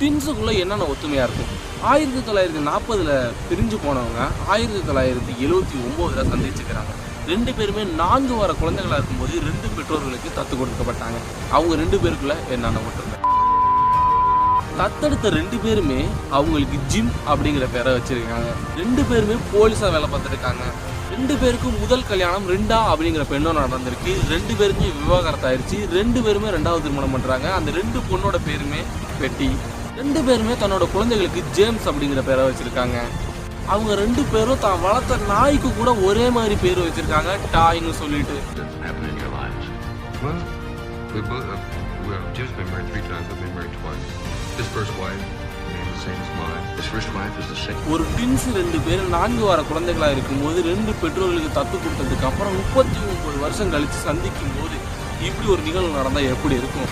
ட்வின்ஸுக்குள்ளே என்னென்ன ஒத்துமையாக இருக்கும்? 1940 பிரிஞ்சு போனவங்க 1979 சந்திச்சுக்கிறாங்க. 2 பேருமே 4 வார குழந்தைகளாக இருக்கும்போது 2 பெற்றோர்களுக்கு தத்து கொடுக்கப்பட்டாங்க. அவங்க 2 பேருக்குள்ள என்னென்ன ஒற்றுமை? தத்தெடுத்த 2 பேருமே அவங்களுக்கு ஜிம் அப்படிங்கிற பேரை வச்சிருக்காங்க. 2 பேருமே போலீஸாக வேலை பார்த்துருக்காங்க. 2 பேருக்கும் முதல் கல்யாணம் ரிண்டா அப்படிங்கிற பெண்ணும் நடந்திருக்கு. 2 பேருமே விவாகரத்து ஆயிடுச்சு. 2 பேருமே 2வது திருமணம் பண்ணுறாங்க. அந்த 2 பொண்ணோட பேருமே பெட்டி. 2 பேருமே தன்னோட குழந்தைகளுக்கு ஜேம்ஸ் அப்படிங்கிற பேரை வச்சிருக்காங்க. அவங்க 2 பேரும் தான் வளர்த்த நாய்க்கு கூட ஒரே மாதிரி பேர் வச்சிருக்காங்க, டாய்னு சொல்லிட்டு. ஒரு ட்வின்ஸ் 2 பேர் 4 வார குழந்தைகளா இருக்கும்போது 2 பெற்றோர்களுக்கு தத்து கொடுத்ததுக்கு அப்புறம் 39 வருஷம் கழிச்சு சந்திக்கும் போது இப்படி ஒரு நிகழ்வு நடந்தா எப்படி இருக்கும்?